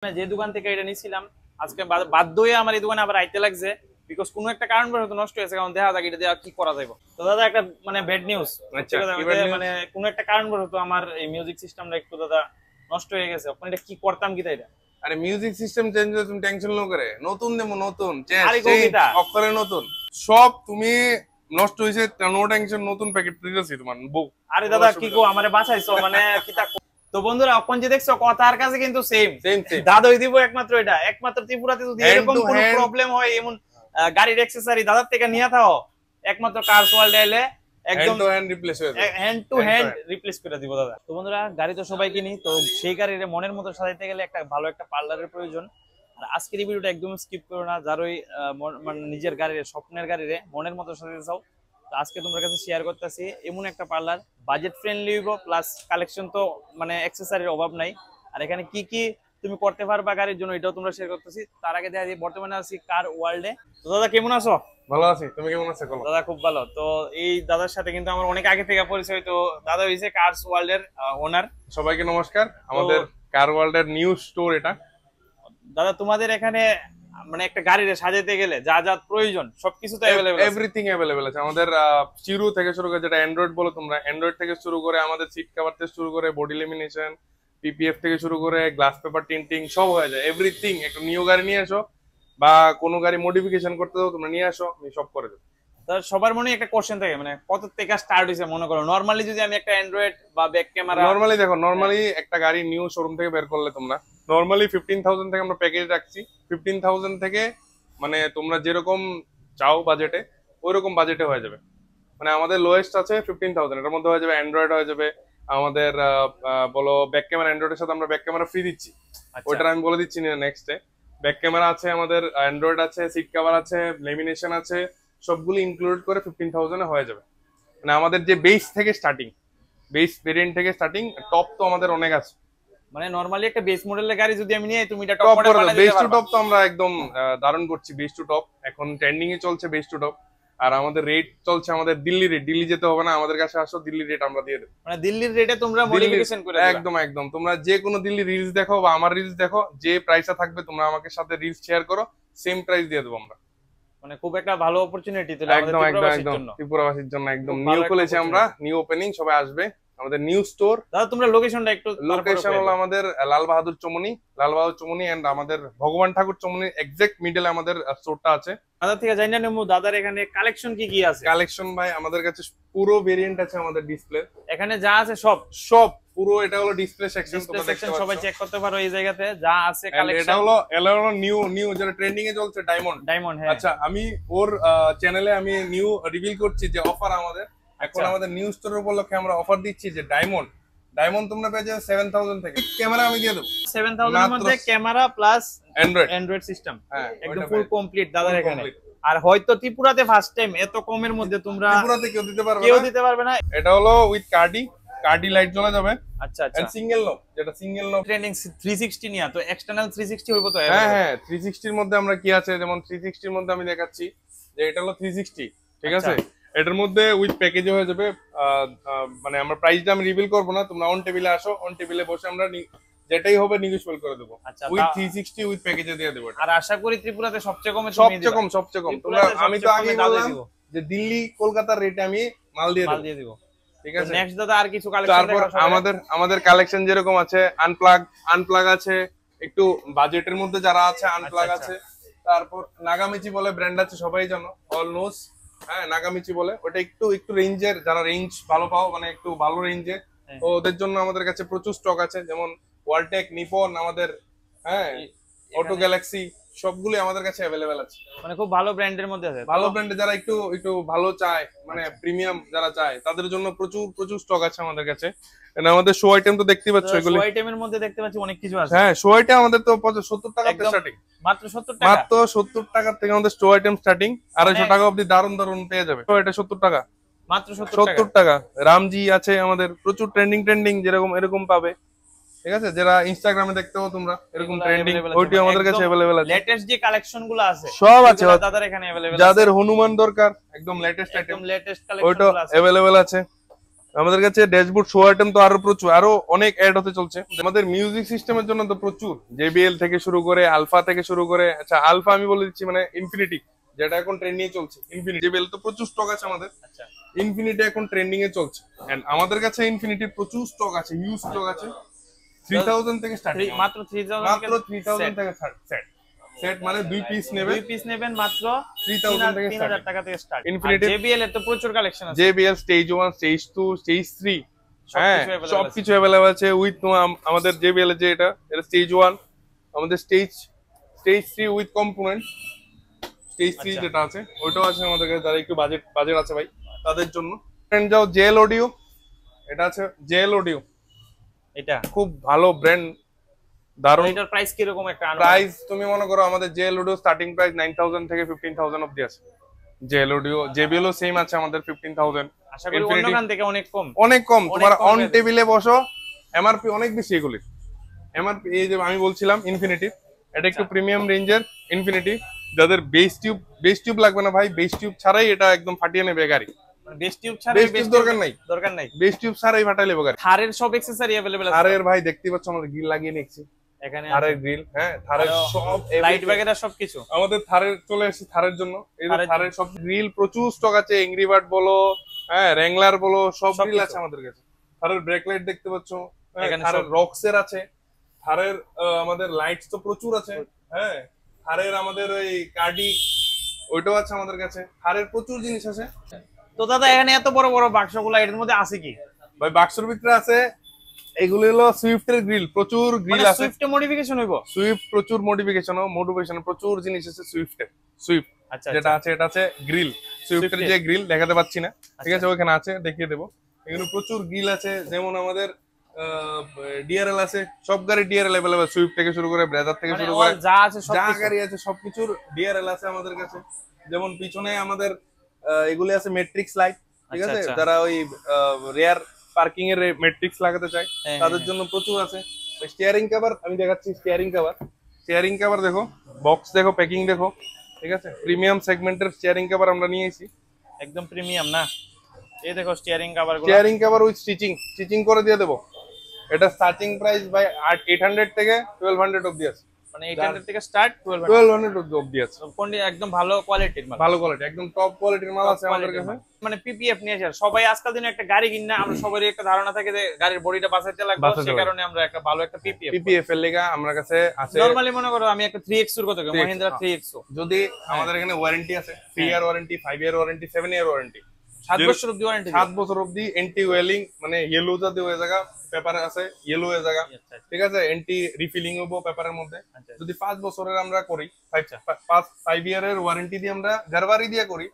যে দোকান থেকে এটা নিছিলাম আজকে বাধ্য হয়ে আমার এই দোকানে আবার আইতে লাগছে বিকজ কোনো একটা কারণ হয়তো নষ্ট হয়েছে, কারণ দেখা যাক এটা দিয়ে কি করা যাবে। তো দাদা একটা মানে ব্যাড নিউজ, মানে কোনো একটা কারণ হয়তো আমার এই মিউজিক সিস্টেমটা একটু দাদা নষ্ট হয়ে গেছে। আপনি এটা কি করতাম কি তাই এটা? আরে মিউজিক সিস্টেম চেঞ্জ হলে তুমি টেনশন নো করে নতুন দেবো, নতুন চেঞ্জ অফারে নতুন সব তুমি নষ্ট হইছে নো টেনশন, নতুন প্যাকেট দিতেছি তোমার বউ। আরে দাদা কি গো আমারে বাঁচাইছো মানে কি তা। তো বন্ধুরা এখন যে দেখছো কথার কাছে কিন্তু সেম দাদাই দিব একমাত্র, এটা একমাত্র ত্রিপুরাতে যদি এরকম কোনো প্রবলেম হয় এমন গাড়ির অ্যাকসেসরি দাদার থেকে নিয়ে থাও একমাত্র কারস ওয়ার্ল্ড এলে একদম হ্যান্ড টু হ্যান্ড রিপ্লেস করে দিব দাদা। তো বন্ধুরা গাড়ি তো সবাই কিনি, তো সেই গাড়ির মনের মতো সাজাইতে গেলে একটা ভালো একটা পার্লারের প্রয়োজন। আর আজকের এই ভিডিওটা একদম স্কিপ করো না, যারই মানে নিজের গাড়ির স্বপ্নের গাড়িরে মনের মতো সাজাতে চাও। তো আজকে তোমার কাছে শেয়ার করতেছি এমন একটা parlour, budget friendly plus collection তো মানে অ্যাকসেসরির অভাব নাই। আর এখানে কি কি তুমি করতে পারবা গাড়ির জন্য এটাও তোমরা শেয়ার করতেছি। তার আগে দেখা যায় বর্তমানে আছি কার ওয়ার্ল্ডে। তো দাদা কেমন আছো? ভালো আছি, তুমি কেমন আছো? দাদা খুব ভালো। তো এই দাদার সাথে কিন্তু আমার অনেক আগে থেকে পরিচয়। তো দাদা হইছে কারস ওয়ার্ল্ডের ওনার। সবাইকে নমস্কার। আমাদের কার ওয়ার্ল্ডের নিউ স্টোর এটা। দাদা তোমাদের এখানে মানে একটা গাড়িরে সাজাতে গেলে যা যা প্রয়োজন সবকিছু তো अवेलेबल আছে, এভরিথিং अवेलेबल আছে আমাদের। চিরু থেকে শুরু করে যেটা অ্যান্ড্রয়েড বলো তোমরা, অ্যান্ড্রয়েড থেকে শুরু করে আমাদের সিট কভার থেকে শুরু করে বডি লেমিনেশন, পিপিএফ থেকে শুরু করে গ্লাস পেপার টিন্টিং সব হয়ে যায়। এভরিথিং। একটা নিউ গাড়ি নিয়ে আসো বা কোনো গাড়ি মডিফিকেশন করতে দাও তোমরা নিয়ে আসো, আমি সব করে দেব। তার সবার মনে একটা কোশ্চেন থাকে মানে কত থেকে স্টার্ট হইছে মনে করো নরমালি যদি আমি একটা অ্যান্ড্রয়েড বা ব্যাক ক্যামেরা নরমালি দেখো, নরমালি একটা গাড়ি নিউ শোরুম থেকে বের করলে তোমরা নরমালি 15,000 থেকে আমরা প্যাকেজ রাখছি। 15,000 থেকে মানে তোমরা যেরকম চাও বাজেটে ওইরকম বাজেটে হয়ে যাবে। মানে আমাদের লোয়েস্ট আছে 15,000, এটার মধ্যে হয়ে যাবে অ্যান্ড্রয়েড হয়ে যাবে আমাদের। বলো ব্যাক ক্যামেরা, অ্যান্ড্রয়েডের সাথে আমরা ব্যাক ক্যামেরা ফ্রি দিচ্ছি, ওইটা আমি বলে দিচ্ছি না নেক্সটে। ব্যাক ক্যামেরা আছে আমাদের, অ্যান্ড্রয়েড আছে, সিট কভার আছে, লেমিনেশন আছে, সবগুলো ইনক্লুড করে 15,000 হয়ে যাবে। মানে আমাদের যে বেস থেকে স্টার্টিং, বেস ভেরিয়েন্ট থেকে স্টার্টিং, টপ তো আমাদের অনেক আছে। মানে নরমালি একটা বেস মডেলের গাড়ি যদি আমি নিই তুমি এটা টপ মডেল বানাই দিতে বেস টু পারবা। টপ তো আমরা একদম দারুণ করছি। বেস টু টপ এখন ট্রেন্ডিং এ চলছে বেস টু টপ। আর আমাদের রেট চলছে আমাদের দিল্লি রেট, দিল্লি যেতে হবে না, আমাদের কাছে আসো, দিল্লি রেট আমরা দিয়ে দেব। মানে দিল্লির রেটে তোমরা মডিফিকেশন করে দিবা একদম একদম। তোমরা যে কোনো দিল্লি রিলস দেখো বা আমার রিলস দেখো, যে প্রাইসে থাকবে তোমরা আমাকে সাথে রিলস শেয়ার করো, সেম প্রাইস দিয়ে দেবো আমরা। মানে খুব একটা ভালো অপরচুনিটি তো আমাদের ত্রিপুরাবাসীর জন্য। ত্রিপুরাবাসীর জন্য একদম নিউ খুলেছে আমরা, নিউ ওপেনিং, সবাই আসবে আমাদের নিউ স্টোর। দাদা তোমরা লোকেশনটা একটু। লোকেশন হলো আমাদের লাল বাহাদুর চমনি এন্ড আমাদের ভগবান ঠাকুর চমনি এক্সাক্ট মিডলে আমাদের স্টোরটা আছে। দাদা থেকে জানি না নেমু দাদার এখানে কালেকশন কি কি আছে? কালেকশন ভাই আমাদের কাছে পুরো ভেরিয়েন্ট আছে আমাদের ডিসপ্লে, এখানে যা আছে সব সব পুরো। এটা হলো ডিসপ্লে সেকশন, তোমরা দেখতে পাচ্ছ, সবাই চেক করতে পারো এই জায়গাতে যা আছে কালেকশন। এটা হলো নিউ যেটা ট্রেন্ডিং এ চলছে, ডায়মন্ড। হ্যাঁ আচ্ছা আমি ওর চ্যানেলে আমি নিউ রিভিল করছি যে অফার আমাদের এখন আমাদের নিউ স্টোর উপলক্ষে আমরা অফার দিচ্ছি যে ডায়মন্ড তোমরা পেয়ে যাবে 7,000 থেকে। ক্যামেরা আমি দিয়ে দেব 7,000 এর মধ্যে, ক্যামেরা প্লাস অ্যান্ড্রয়েড সিস্টেম একদম ফুল কমপ্লিট দাদার এখানে। আর হয়তো ত্রিপুরাতে ফার্স্ট টাইম এত কমের মধ্যে তোমরা ত্রিপুরাতে কেউ দিতে পারবে না। এটা হলো উইথ কার্ডি লাইট জ্বলা যাবে। আচ্ছা আচ্ছা, সিঙ্গেল নো, যেটা সিঙ্গেল নো ট্রেন্ডিং 360 নিয়া, তো এক্সটারনাল 360 হইবো তো? হ্যাঁ 360 এর মধ্যে আমরা কি আছে, যেমন 360 এর মধ্যে আমি দেখাচ্ছি যে এটা হলো 360, ঠিক আছে। এটার মধ্যে উইথ প্যাকেজে হয়ে যাবে। মানে আমরা প্রাইসটা আমি রিভিল করব না, তোমরা অন টেবিলে আসো, অন টেবিলে বসে আমরা যেটাই হবে নিগোশিয়েবল করে দেব। উইথ 360 উইথ প্যাকেজে দিয়ে দেব। আর আশা করি ত্রিপুরাতে সবচেয়ে কম। তোমরা, আমি তো আগেই বললাম যে দিল্লি কলকাতার রেটে আমি মাল দিয়ে দেব, ঠিক আছে। নেক্সট দাদা আর কিছু কালেকশন তারপর আমাদের কালেকশন যেরকম আছে, আনপ্লাগ আছে, একটু বাজেটের মধ্যে যারা আছে আনপ্লাগ আছে। তারপর নাগামিচি বলে ব্র্যান্ড আছে, সবাই জানো, অল নোস। হ্যাঁ নাগামিচি বলে, ওটা একটু রেঞ্জের, যারা রেঞ্জ ভালো পাও মানে একটু ভালো রেঞ্জে, তো ওদের জন্য আমাদের কাছে প্রচুর স্টক আছে। যেমন ওয়ালটেক, নিপন, আমাদের অটো গ্যালাক্সি সবগুলো আমাদের কাছে अवेलेबल আছে। মানে খুব ভালো ব্র্যান্ডের মধ্যে আছে, ভালো ব্র্যান্ডে যারা একটু ভালো চায়, মানে প্রিমিয়াম যারা চায় তাদের জন্য প্রচুর স্টক আছে আমাদের কাছে। আমাদের শো আইটেম তো দেখতে পাচ্ছ, এগুলো শো আইটেমের মধ্যে দেখতে পাচ্ছি অনেক কিছু আছে। হ্যাঁ শো আইটেম আমাদের তো 70 টাকা থেকে স্টার্টিং, মাত্র 70 টাকা থেকে আমাদের শো আইটেম স্টার্টিং। 250 টাকা অবধি দারুন পেয়ে যাবে। তো এটা 70 টাকা, মাত্র 70 টাকা। রামজি আছে আমাদের, প্রচুর ট্রেন্ডিং যেরকম এরকম পাবে, ঠিক আছে। যারা ইনস্টাগ্রামে দেখতে পাও তোমরা এরকম ট্রেন্ডিং, ওইটি আমাদের কাছে अवेलेबल আছে। লেটেস্ট যে কালেকশন গুলো আছে সব আছে দাদার এখানে अवेलेबल আছে। যাদের হনুমান দরকার একদম লেটেস্ট আইটেম, লেটেস্ট কালেকশন ওইটা গুলো আছে अवेलेबल আছে। আমাদের কাছে ড্যাশবোর্ড শো আইটেম তো আরো প্রচুর, আরো অনেক অ্যাড হতে চলছে। আমাদের মিউজিক সিস্টেমের জন্য তো প্রচুর, জেবিএল থেকে শুরু করে আলফা থেকে শুরু করে, আচ্ছা আলফা আমি বলে দিচ্ছি, মানে ইনফিনিটি যেটা এখন ট্রেন্ডিং এ চলছে, ইনফিনিটি জেবিএল তো প্রচুর স্টক আছে আমাদের। আচ্ছা, ইনফিনিটি এখন ট্রেন্ডিং এ চলছে, এন্ড আমাদের কাছে ইনফিনিটির প্রচুর স্টক আছে, হিউজ স্টক আছে। 3000 থেকে স্টার্টিং, মাত্র 3000, মাত্র 3000 থেকে সেট সেট মানে 2 পিস নেবে, 2 পিস নেবেন মাত্র 3000 থেকে 3000 টাকা থেকে স্টার্ট। ইনফিনিটি জেবিএল এর তো প্রচুর কালেকশন আছে, জেবিএল স্টেজ 1, স্টেজ 2, স্টেজ 3, হ্যাঁ সবকিছু अवेलेबल আছে। উইথ আমাদের জেবিএল যে এটা স্টেজ 1, আমাদের স্টেজ 3 উইথ কম্পোনেন্ট, স্টেজ 3 যেটা আছে ওইটাও আছে আমাদের কাছে, যারা একটু বাজেট আছে ভাই তাদের জন্য। ব্র্যান্ড যাও জেএল অডিও, এটা আছে জেএল অডিও, এটা খুব ভালো ব্র্যান্ড, দারুণ। এটার প্রাইস কি রকম একটা প্রাইস তুমি মনে করো আমাদের জেএল অডিও স্টার্টিং প্রাইস 9000 থেকে 15000 অবধি আছে। জেএল অডিও জেবিএল ও সেম আছে আমাদের 15000। আশা করি অন্য গান থেকে অনেক কম, অনেক কম। তোমার অন টেবিলে বসো, এমআরপি অনেক বেশি এগুলি। এমআরপি এই যে আমি বলছিলাম ইনফিনিটি, এটা একটু প্রিমিয়াম রেঞ্জের ইনফিনিটি, যাদের বেস টিউব লাগবে না ভাই, বেস টিউব ছাড়াই এটা একদম ফাটিয়ে নেবে গাড়ি। বেস টিউব ছাড়া বেস টিউব দরকার নাই, বেস টিউব ছাড়াই ফাটাই নেবে গাড়ি। থারের সব অ্যাকসেসরি अवेलेबल আছে। থারের ভাই দেখতে পাচ্ছ আমাদের গ্রিল লাগিয়ে নিয়েছি এখানে, থারের গ্রিল, হ্যাঁ থারের সব লাইট বাগেরা সবকিছু আমাদের থারের চলে এসেছে থারের জন্য। এই যে থারের সব গ্রিল প্রচুর স্টক আছে, এংরি বার্ড বলো, হ্যাঁ র্যাংলার বলো, সব গ্রিল আছে আমাদের কাছে। থারের ব্রেক লাইট দেখতে পাচ্ছ, থারের রক্সের আছে, থারের আমাদের লাইটস তো প্রচুর আছে, হ্যাঁ থারের আমাদের ওই কার্ডি ওইটাও আছে আমাদের কাছে, থারের প্রচুর জিনিস আছে। তো দাদা এখানে এত বড় বড় বাক্সগুলো, এর মধ্যে আছে কি ভাই? বাক্সের ভিতরে আছে এগুলো হলো সুইফটের গ্রিল, প্রচুর গ্রিল আছে। সুইফটে মডিফিকেশন হইবো? সুইফট প্রচুর মডিফিকেশন প্রচুর জিনিস আছে সুইফটের। সুইফট যেটা আছে এটা আছে গ্রিল, সুইফটের যে গ্রিল দেখাতে পাচ্ছি না, ঠিক আছে ওখানে আছে, দেখিয়ে দেবো। এগুলো প্রচুর গ্রিল আছে, যেমন আমাদের ডিআরএল আছে, সব গাড়ি ডিআরএল अवेलेबल, সুইফট থেকে শুরু করে ব্রেজার থেকে শুরু করে যা আছে সব গাড়ি আছে সবকিছুর ডিআরএল আছে আমাদের কাছে। যেমন পিছনে আমাদের এগুলি আছে ম্যাট্রিক্স লাইট, ঠিক আছে, যারা ওই রেয়ার পার্কিং এর ম্যাট্রিক্স লাগাতে চায় তাদের জন্য প্রচুর আছে। স্টিয়ারিং কভার আমি দেখাচ্ছি, স্টিয়ারিং কভার দেখো, বক্স দেখো, প্যাকিং দেখো, ঠিক আছে প্রিমিয়াম সেগমেন্টের স্টিয়ারিং কভার আমরা নিয়ে এসেছি, একদম প্রিমিয়াম না? এই দেখো স্টিয়ারিং কভার উইথ স্টিচিং করে দিয়ে দেবো। এটা স্টার্টিং প্রাইস ভাই 800 থেকে 1200 অবধি আছে, মানে 800 থেকে স্টার্ট 1200 অবধি আছে। কোনটি একদম ভালো কোয়ালিটির মাল, ভালো কোয়ালিটি, একদম টপ কোয়ালিটির মাল আছে আমাদের কাছে। মানে পিপিএফ নিয়ে আসে সবাই আজকাল দিনে একটা গাড়ি কিনা, আমরা সবারই একটা ধারণা থাকে যে গাড়ির বডিটা বাঁচাইতে লাগবে, সেই কারণে আমরা একটা ভালো একটা পিপিএফ এর লেগা আমার কাছে আছে। নরমালি মনে করো আমি একটা 3X এর কথা কই, মহিন্দ্রা 3X, যদি আমাদের এখানে ওয়ারেন্টি আছে 3 year warranty, 5 year warranty, 7 year warranty, 7 বছর অবধি ওয়ারেন্টি, 7 বছর অবধি। এন্টি ওয়েলিং মানে ইয়েলো যদি হয়ে জায়গা পেপার আছে, ইয়েলো হয়ে জায়গা, ঠিক আছে, এন্টি রিফিলিং হবো পেপারের মধ্যে। যদি 5 বছরের আমরা করি, 5 ইয়ারের ওয়ারেন্টি দিয়ে আমরা গারবারি দিয়ে করি,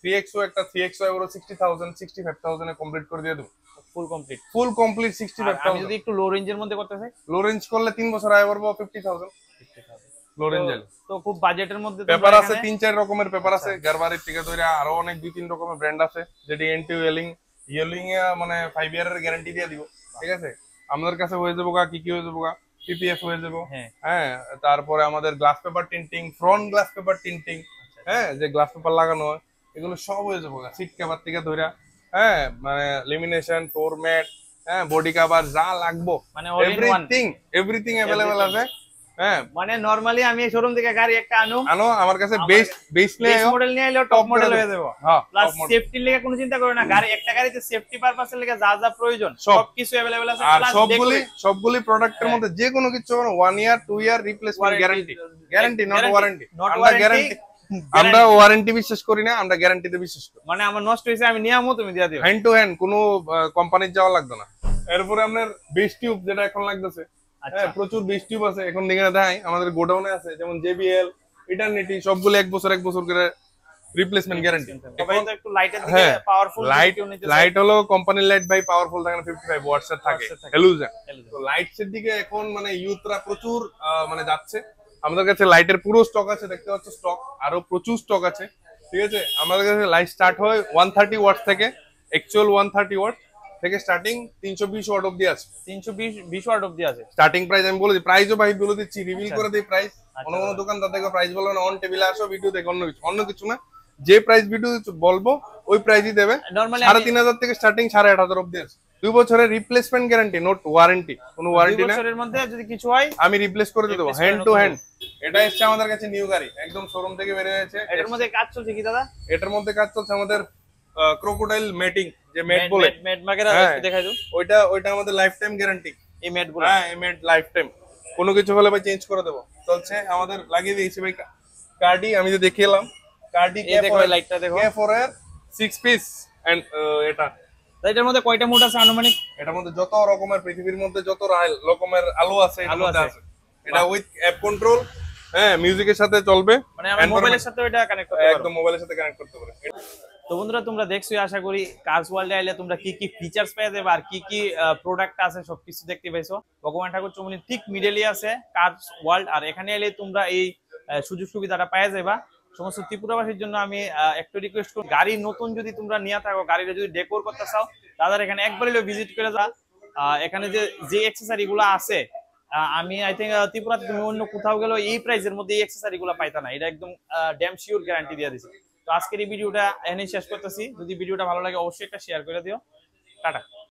3X একটা 3X এবারে 60000 65000 এ কমপ্লিট করে দিয়ে দেব, ফুল কমপ্লিট 65000। আমি যদি একটু লো রেঞ্জের মধ্যে করতে চাই, লো রেঞ্জ করলে 3 বছর আয় করব 50000 লো রেঞ্জের। তো খুব বাজেটের মধ্যে পেপার আছে 3-4 রকমের পেপার আছে, গারবারির থেকে ধরে আরো অনেক 2-3 রকমের ব্র্যান্ড আছে, যেটি এন্টি ইয়েলিং এ মানে 5 ইয়ারের গ্যারান্টি দিয়ে দিব, ঠিক আছে। আমাদের কাছে হয়ে যাবো কি হয়ে যাবো, পিপিএফ হয়ে যাবো, হ্যাঁ তারপরে আমাদের glass paper tinting, front glass paper tinting, হ্যাঁ যে গ্লাস পেপার লাগানো হয় এগুলো সব হয়ে যাবো, সিট কভার থেকে ধরে, হ্যাঁ মানে লেমিনেশন, ফ্লোর ম্যাট, হ্যাঁ বডি কভার যা লাগবো মানে এভরিথিং अवेलेबल আছে। হ্যাঁ মানে নরমালি আমি শোরুম থেকে গাড়ি একটা আনো আমার কাছে বেস মডেল নিয়ে এলো টপ মডেল হয়ে যাবে, প্লাস সেফটির লেগে কোনো চিন্তা করো না, গাড়ি একটা গাড়িতে সেফটি পারপাসের লেগে যা যা প্রয়োজন সবকিছু अवेलेबल আছে। আর সবগুলি প্রোডাক্টের মধ্যে যে কোনো কিছু 1 ইয়ার 2 ইয়ার রিপ্লেসমেন্ট গ্যারান্টি নট ওয়ারেন্টি। আমরা ওয়ারেন্টি বিশ্বাস করি না, আমরা গ্যারান্টিতে বিশ্বাস করি। মানে আমার নষ্ট হইছে আমি নিয়ামো, তুমি দিয়া দিও, হ্যান্ড টু হ্যান্ড, কোনো কোম্পানির যাওয়া লাগবে না। এরপরে আপনার বেস টিউব যেটা এখন লাগতেছে, হ্যাঁ প্রচুর বেস টিউব আছে এখন, দেখে দেখাই আমাদের গোডাউনে আছে, যেমন জেবিএল, ইটারনিটি, সবগুলো এক বছর করে রিপ্লেসমেন্ট গ্যারান্টি। সবাই তো একটু লাইটের দিকে পাওয়ারফুল লাইট হলো কোম্পানির লাইট ভাই, পাওয়ারফুল থাকে না, 55 ওয়াটস এর থাকে হ্যালোজেন। তো লাইটস এর দিকে এখন মানে ইউথরা প্রচুর মানে যাচ্ছে। আমাদের কাছে লাইটের পুরো স্টক আছে, দেখতে পাচ্ছ স্টক আরো প্রচুর স্টক আছে, ঠিক আছে। আমাদের কাছে লাইট স্টার্ট হয় 130 ওয়াট থেকে, অ্যাকচুয়াল 130 ওয়াট থেকে স্টার্টিং 320 ওয়াট অবধি আছে, 320 ওয়াট অবধি আছে স্টার্টিং প্রাইস। আমি বলে দিই, প্রাইসও ভাই বলে দিচ্ছি, রিভিল করে দিই প্রাইস। অন্য কোনো দোকানদার দেখো প্রাইস বলো না, অন টেবিলে আসো ভিডিও দেখো, অন্য কিছু না, যে প্রাইস ভিডিও বলবো ওই প্রাইসই দেবে। নরমালি 3,500 থেকে স্টার্টিং 8,500 অব্দি আছে। 2 বছরের রিপ্লেসমেন্ট গ্যারান্টি, নোট ওয়ারেন্টি, কোনো ওয়ারেন্টি 2 না, বছরের মধ্যে যদি কিছু হয় আমি রিপ্লেস করে দেবো Replace করে হ্যান্ড টু নতুন হ্যান্ড। এটা এসছে আমাদের কাছে নিউ গাড়ি, একদম শোরুম থেকে বের হয়েছে। এটার মধ্যে কাজ চলছে কি দাদা? এটার মধ্যে কাজ চলছে আমাদের ক্রোকোডাইল মেটিং, যে মেট বলে, মেট মাগেরা হ্যাঁ। দেখাই দাও। ওইটা আমাদের লাইফ টাইম গ্যারান্টি। এই মেট গুলো হ্যাঁ, এই মেট লাইফ টাইম, কোনো কিছু হলে ভাই চেঞ্জ করে দেবো। চলছে আমাদের, লাগিয়ে দিয়েছি ভাই কার্ডি, আমি যে দেখিয়ে এলাম কার্ডি এই দেখো লাইটটা দেখো, K4 এর 6 পিস এন্ড এটা। তো এটার মধ্যে কয়টা মোড আছে আনুমানিক? এটার মধ্যে যত রকমের পৃথিবীর মধ্যে যত রকমের আলো আছে এটার আলো মধ্যে আছে। আছে। এটা উইথ অ্যাপ কন্ট্রোল, হ্যাঁ, মিউজিকের সাথে চলবে, মানে আমরা মোবাইলের সাথে এটা কানেক্ট করতে পারবো। একদম মোবাইলের সাথে কানেক্ট করতে পারে। তো বন্ধুরা তোমরা দেখছোই, আশা করি কার্স ওয়ার্ল্ডে আইলে তোমরা কি কি ফিচার্স পেয়ে যাবে আর কি কি প্রোডাক্ট আছে সবকিছু দেখতে পাইছো। ভগবান ঠাকুর চৌমুহনী ঠিক মিডলই আছে কার্স ওয়ার্ল্ড, আর এখানে এলে তোমরা এই সুযোগ সুবিধাটা পেয়ে যাবা। সমস্ত ত্রিপুরাবাসীর জন্য আমি একটু রিকোয়েস্ট করি, গাড়ি নতুন যদি তোমরা নিয়ে থাকো, গাড়িটা যদি ডেকোর করতে চাও, তাদের এখানে একবার হলেও ভিজিট করে যা। এখানে যে অ্যাক্সেসরি গুলো আছে, আমি আই থিঙ্ক ত্রিপুরাতে তুমি অন্য কোথাও গেলেও এই প্রাইসের মধ্যে এই অ্যাক্সেসরি গুলো পাইতা না, এটা একদম ড্যাম শিওর গ্যারান্টি দিয়ে দিছি। তো আজকের এই ভিডিওটা এখানেই শেষ করতেছি। যদি ভিডিওটা ভালো লাগে অবশ্যই একটা শেয়ার করে দিও। টাটা।